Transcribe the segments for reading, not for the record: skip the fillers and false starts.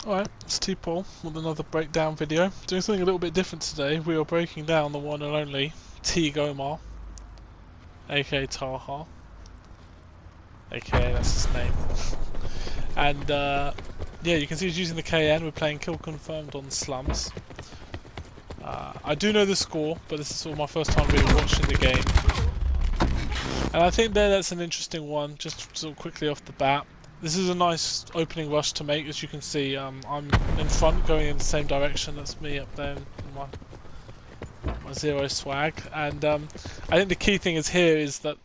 Alright, it's T-Paul with another breakdown video. Doing something a little bit different today. We are breaking down the one and only T Gomar, aka Taha, aka that's his name. And yeah, you can see he's using the KN. We're playing Kill Confirmed on Slums. I do know the score, but this is sort of my first time really watching the game. And I think that's an interesting one, just sort of quickly off the bat. This is a nice opening rush to make, as you can see. I'm in front, going in the same direction. That's me up there in my zero swag. And I think the key thing is that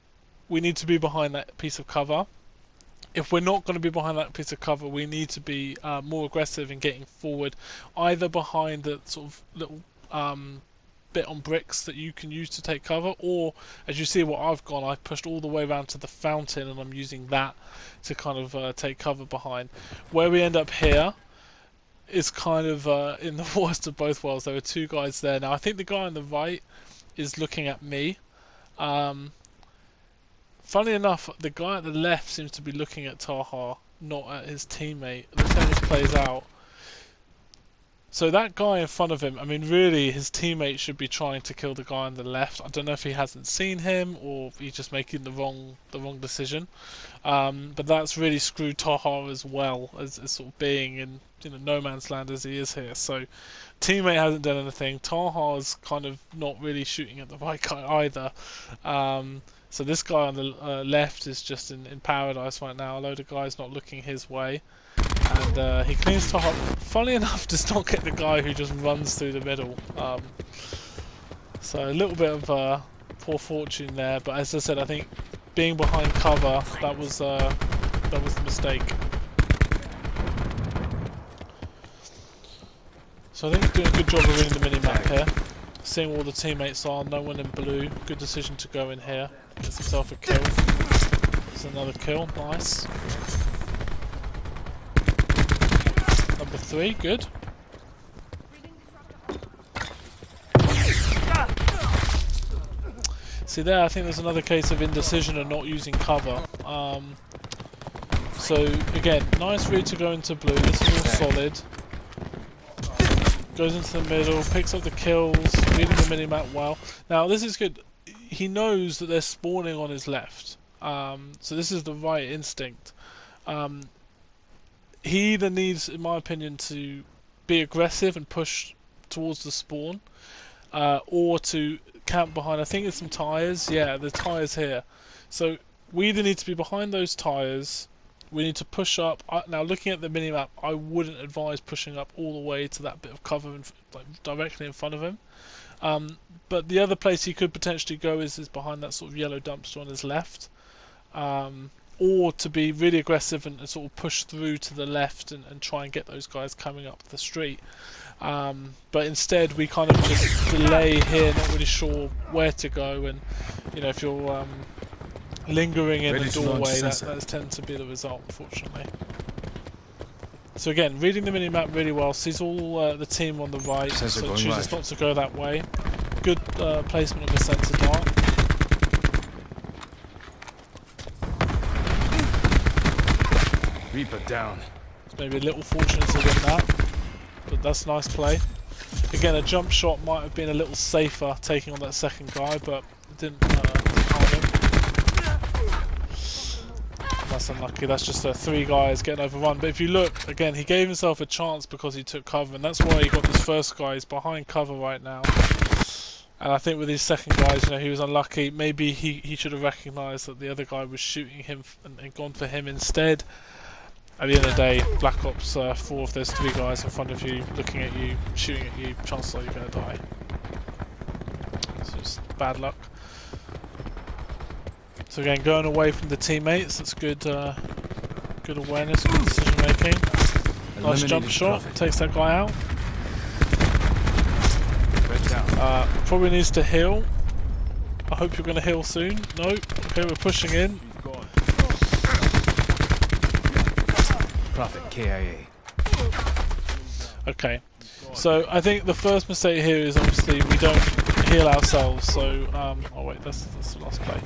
we need to be behind that piece of cover. If we're not going to be behind that piece of cover, we need to be more aggressive in getting forward, either behind the sort of little bit on bricks that you can use to take cover, or as you see what I've gone, I've pushed all the way around to the fountain and I'm using that to kind of take cover behind. Where we end up here is kind of in the worst of both worlds. There are two guys there. Now I think the guy on the right is looking at me. Funny enough, the guy at the left seems to be looking at Taha, not at his teammate. Let's see how this plays out. So that guy in front of him, I mean really his teammate should be trying to kill the guy on the left. I don't know if he hasn't seen him or if he's just making the wrong decision. But that's really screwed Taha as well, as sort of being in no man's land as he is here. So teammate hasn't done anything. Taha's kind of not really shooting at the right guy either. So this guy on the left is just in paradise right now. A load of guys not looking his way. And he cleans Taha. Funnily enough, does not get the guy who just runs through the middle. So a little bit of poor fortune there. But as I said, I think being behind cover, that was the mistake. So I think he's doing a good job of reading the mini-map here. Seeing where all the teammates are, no one in blue. Good decision to go in here. Gets himself a kill. There's another kill, nice. Number 3, good. See there, I think there's another case of indecision and not using cover. So again, nice read to go into blue. This is all solid. Goes into the middle, picks up the kills, reading the minimap well. Now this is good. He knows that they're spawning on his left. So this is the right instinct. He either needs, in my opinion, to be aggressive and push towards the spawn, or to camp behind. I think it's some tyres. Yeah, the tyres here. So we either need to be behind those tyres. We need to push up. Now, looking at the minimap, I wouldn't advise pushing up all the way to that bit of cover, like directly in front of him. But the other place he could potentially go is behind that sort of yellow dumpster on his left. Or to be really aggressive and sort of push through to the left and try and get those guys coming up the street. But instead we kind of just delay here, not really sure where to go, and if you're lingering in a doorway, that tends to be the result, unfortunately. So again, reading the minimap really well, sees all the team on the right, so chooses not to go that way. Good placement of the centre dart. Reaper down. It's maybe a little fortunate to win that, but that's nice play. Again, a jump shot might have been a little safer taking on that second guy, but it didn't harm him. That's unlucky. That's just 3 guys getting overrun. But if you look, again, he gave himself a chance because he took cover, and that's why he got this first guy. He's behind cover right now. And I think with his second guys, he was unlucky. Maybe he should have recognised that the other guy was shooting him and gone for him instead. At the end of the day, Black Ops 4, if there's 3 guys in front of you, looking at you, shooting at you, chances are you're going to die. It's just bad luck. So again, going away from the teammates, that's good good awareness, good decision making. Nice jump shot, takes that guy out. Probably needs to heal. I hope you're going to heal soon. Nope. Okay, we're pushing in. Prophet KIA. Okay, so I think the first mistake here is obviously we don't heal ourselves. So oh wait, that's the last play.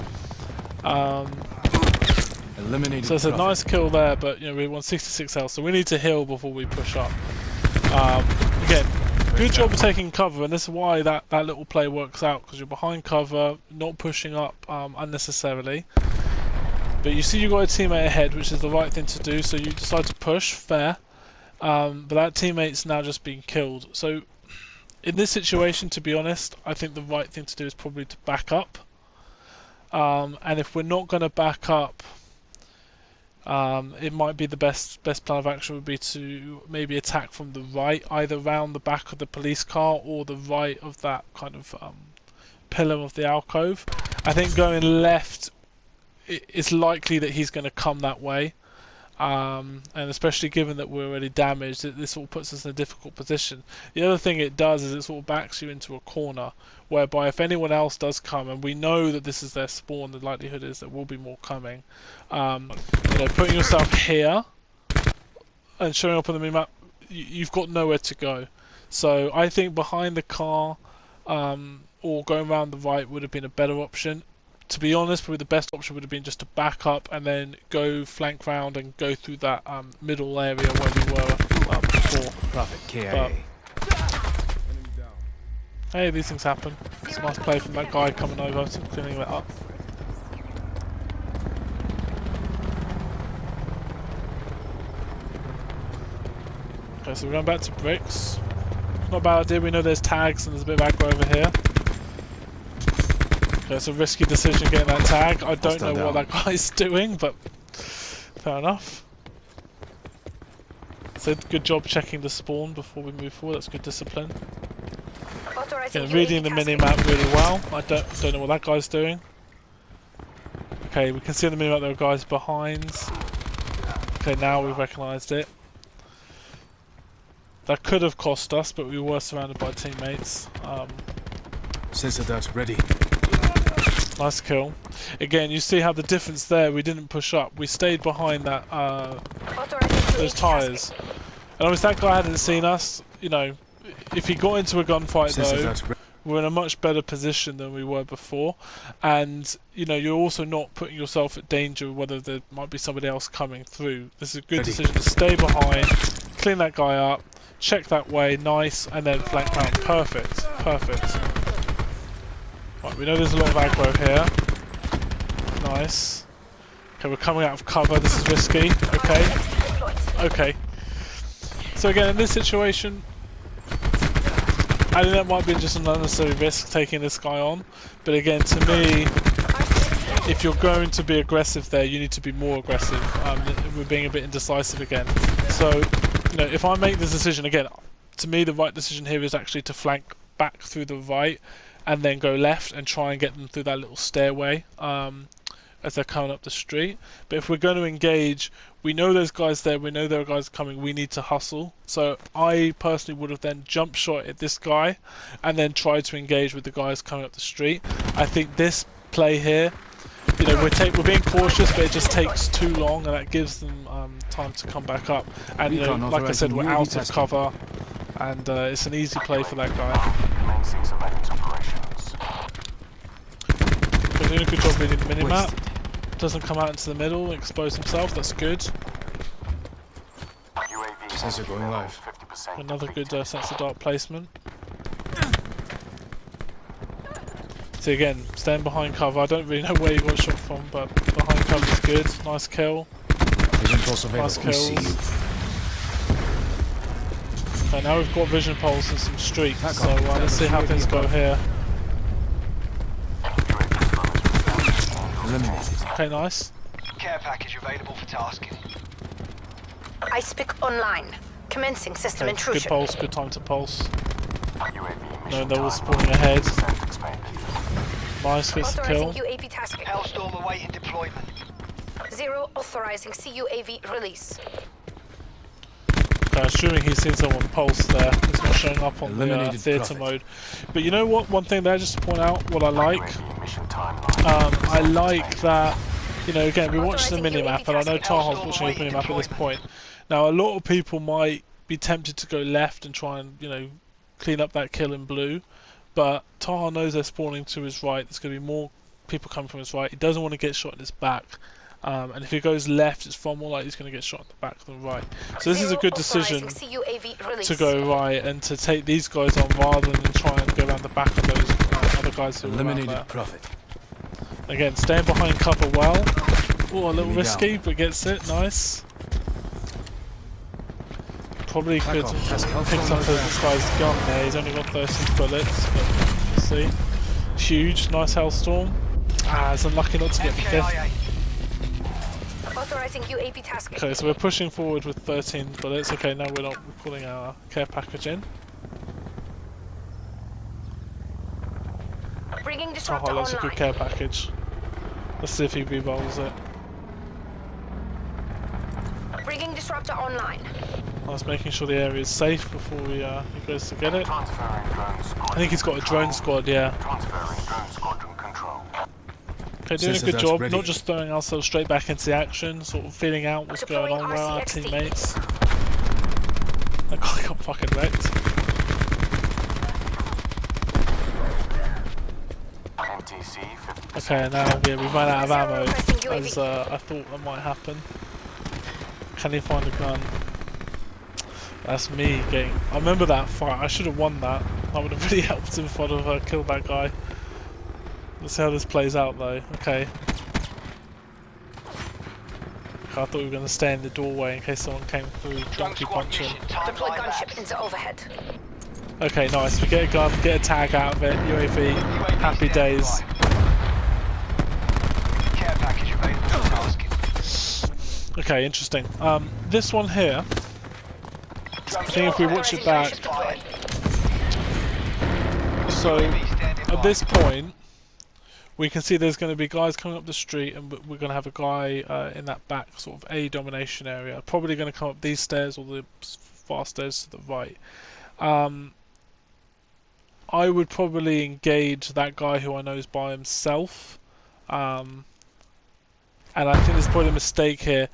Eliminated. So it's a Prophet. nice kill there, but you know we want 66 health, so we need to heal before we push up. Again, good job of taking cover, and this is why that little play works out, because you're behind cover, not pushing up unnecessarily. But you see you got a teammate ahead, which is the right thing to do, so you decide to push, fair. But that teammate's now just been killed. So in this situation, to be honest, I think the right thing to do is probably to back up. And if we're not going to back up, it might be the best plan of action would be to maybe attack from the right, either round the back of the police car or the right of that kind of pillar of the alcove. I think going left, it's likely that he's going to come that way. And especially given that we're already damaged, this all puts us in a difficult position. The other thing it does is it sort of backs you into a corner, whereby if anyone else does come, and we know that this is their spawn, the likelihood is there will be more coming. You know, putting yourself here and showing up on the minimap, you've got nowhere to go. So I think behind the car or going around the right would have been a better option. To be honest, probably the best option would have been just to back up and then go flank round and go through that middle area where we were before. Prophet KIA. Hey, these things happen. It's a nice play from that guy coming over to cleaning that up. Okay, so we're going back to bricks. Not a bad idea, we know there's tags and there's a bit of aggro over here. It's a risky decision getting that tag. I don't know what that guy's doing, but fair enough. So good job checking the spawn before we move forward. That's good discipline. Yeah, reading the minimap really well. I don't know what that guy's doing. Okay, we can see on the minimap there are guys behind. Okay, now we've recognised it. That could have cost us, but we were surrounded by teammates. Sensor dart ready. Nice kill. Again, you see how the difference there, we didn't push up. We stayed behind that those tyres. And obviously that guy hadn't seen us. You know, if he got into a gunfight though, we're in a much better position than we were before. And, you know, you're also not putting yourself at danger whether there might be somebody else coming through. This is a good decision to stay behind, clean that guy up, check that way, nice, and then flank round. Perfect. Perfect. Right, we know there's a lot of aggro here. Nice. Okay, we're coming out of cover. This is risky. Okay. Okay. So again, in this situation, I think that might be just an unnecessary risk taking this guy on. But again, to me, if you're going to be aggressive there, you need to be more aggressive. We're being a bit indecisive again. So, you know, if I make this decision again, to me the right decision here is actually to flank back through the right and then go left and try and get them through that little stairway as they're coming up the street. But if we're going to engage, we know there's guys there, we know there are guys coming, we need to hustle. So I personally would have then jump shot at this guy and then tried to engage with the guys coming up the street. I think this play here, you know, we're being cautious, but it just takes too long and that gives them time to come back up. And you know, like I said, we're out of cover and it's an easy play for that guy. We're doing a good job reading the minimap. Doesn't come out into the middle, expose himself, that's good. Sensor going live. Another good sensor dart placement. So again, staying behind cover. I don't really know where you got shot from, but behind cover is good. Nice kill. Nice kills. Okay, now we've got vision poles and some streaks, so let's see how things go here. Okay, nice. Care package available for tasking. I speak online. Commencing system Okay, intrusion. good pulse, good time to pulse. No, they're all spawning ahead. Nice, gets the kill. Authorizing UAV tasking. Hellstorm awaiting deployment. 0 authorizing CUAV release. Okay, assuming he's seen someone pulse there. It's not showing up on the theatre mode. But you know what? One thing there, just to point out what I like. I like that, you know, again, we watched the minimap, and I know Taha's watching his minimap at this point. Now, a lot of people might be tempted to go left and try and, you know, clean up that kill in blue. But Taha knows they're spawning to his right. There's going to be more people coming from his right. He doesn't want to get shot in his back. And if he goes left, it's far more likely he's going to get shot in the back than right. So this is a good decision to go right and to take these guys on rather than try and go around the back of those other guys who are around Eliminated there. Prophet. Again, staying behind cover well. Oh, a little Enemy risky, down. but gets it. Nice. Probably could off. have That's picked helpful. up this guy's gun there. He's only got 13 bullets, but we'll see. Huge, nice hellstorm. Ah, it's unlucky not to get the fifth. MKIA. Authorizing UAV tasking. Okay, so we're pushing forward with 13 bullets. Okay, now we're pulling our care package in. Bringing disruptor Taha looks a good online. care package. Let's see if he re-rolls it. Bringing disruptor online. I was making sure the area is safe before he goes to get it. I think he's got a drone squad, yeah. Okay, doing a Sensor good that's job, ready. not just throwing ourselves straight back into the action, sort of feeling out what's going on with our RCXD. teammates. That guy got fucking wrecked. Okay, now yeah, we ran out of ammo, as I thought that might happen. Can he find a gun? That's me getting... I remember that fight, I should have won that. That would have really helped if I'd have killed that guy. Let's see how this plays out though. Okay. I thought we were going to stay in the doorway in case someone came through trying to punch him. Deploy gunship into overhead. Okay, nice. We get a gun, get a tag out of it. UAV, happy days. Care package available for tasking. Okay, interesting. This one here, I think if we watch it back, so at this point, we can see there's going to be guys coming up the street, and we're going to have a guy in that back sort of A domination area. Probably going to come up these stairs or the far stairs to the right. I would probably engage that guy who I know is by himself. And I think there's probably a mistake here.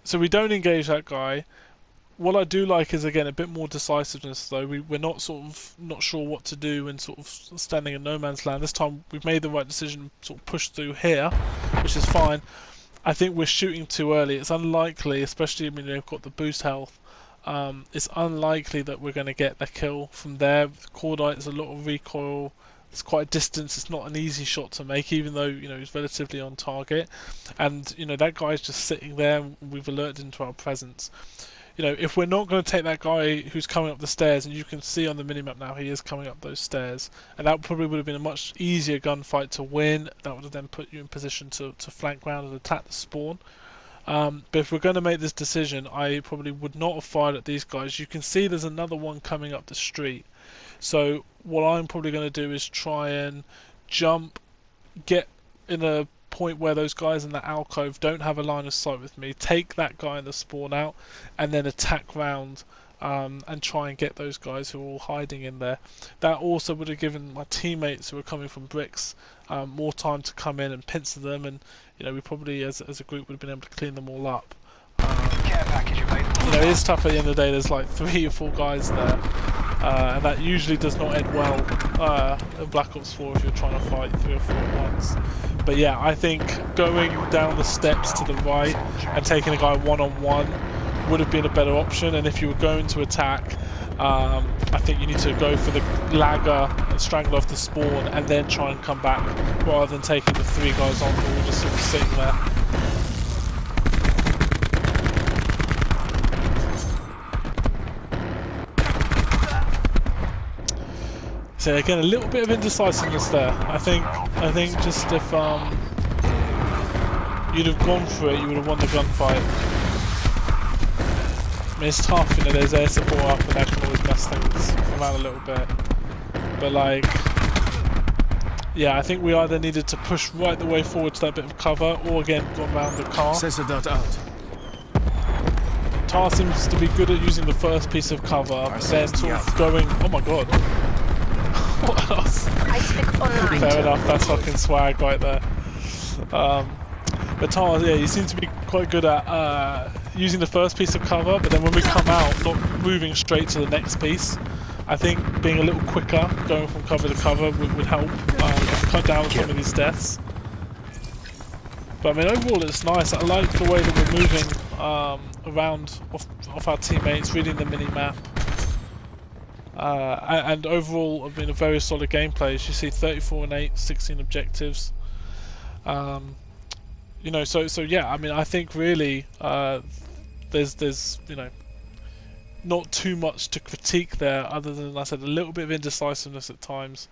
So we don't engage that guy. What I do like is, again, a bit more decisiveness though. We're not sort of not sure what to do and sort of standing in no man's land. This time we've made the right decision, sort of pushed through here, which is fine. I think we're shooting too early. It's unlikely, especially when you've got the boost health. It's unlikely that we're going to get the kill from there. The cordite is a lot of recoil. It's quite a distance. It's not an easy shot to make, even though he's relatively on target. And that guy's just sitting there. And we've alerted him to our presence. If we're not going to take that guy who's coming up the stairs, and you can see on the minimap now he is coming up those stairs, and that probably would have been a much easier gunfight to win. That would have then put you in position to flank round and attack the spawn. But if we're going to make this decision, I probably would not have fired at these guys. You can see there's another one coming up the street. So what I'm probably going to do is try and jump, get in a point where those guys in the alcove don't have a line of sight with me, take that guy in the spawn out, and then attack round and try and get those guys who are all hiding in there. That also would have given my teammates who are coming from bricks more time to come in and pincer them, and we probably as a group would have been able to clean them all up. Care package available. It is tough at the end of the day. There's like 3 or 4 guys there, and that usually does not end well in Black Ops 4 if you're trying to fight 3 or 4 at once. But yeah, I think going down the steps to the right and taking a guy one-on-one would have been a better option. And if you were going to attack, I think you need to go for the lagger and strangle off the spawn and then try and come back, rather than taking the 3 guys on who are just sort of sitting there. So again, a little bit of indecisiveness there. I think just if you'd have gone for it, you would have won the gunfight. I mean, it's tough, there's air support up and that can always mess things around a little bit. But yeah, I think we either needed to push right the way forward to that bit of cover, or again, go around the car. Sensor dot out. Taha seems to be good at using the first piece of cover, but then sort of going, oh my god. What else? I speak online. Fair enough, that's fucking swag right there. But Taha, yeah, you seem to be quite good at using the first piece of cover, but then when we come out, not moving straight to the next piece. I think being a little quicker, going from cover to cover, would help cut down some of these deaths. But I mean, overall it's nice. I like the way that we're moving around off our teammates, reading the mini-map. And overall, I mean, a very solid gameplay. As you see, 34 and 8, 16 objectives. You know, so yeah. I mean, I think really there's you know, not too much to critique there, other than I said a little bit of indecisiveness at times.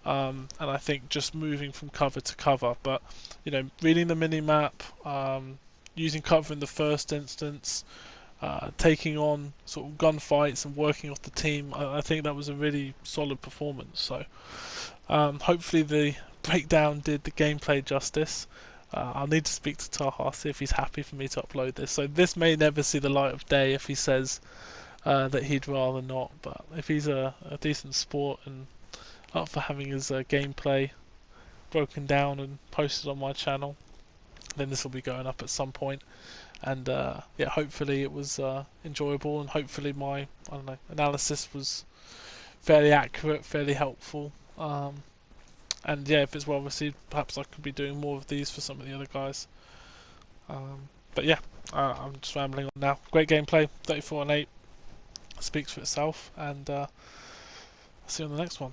And I think just moving from cover to cover, but you know, reading the mini map, using cover in the first instance, taking on sort of gunfights and working off the team, I think that was a really solid performance. So hopefully the breakdown did the gameplay justice. I'll need to speak to Taha, see if he's happy for me to upload this. So this may never see the light of day if he says that he'd rather not, but if he's a decent sport and up for having his gameplay broken down and posted on my channel, then this will be going up at some point. And yeah, hopefully it was enjoyable, and hopefully my analysis was fairly accurate, fairly helpful. And yeah, if it's well received, perhaps I could be doing more of these for some of the other guys. But yeah, I'm just rambling on now. Great gameplay, 34 and 8, speaks for itself, and I'll see you on the next one.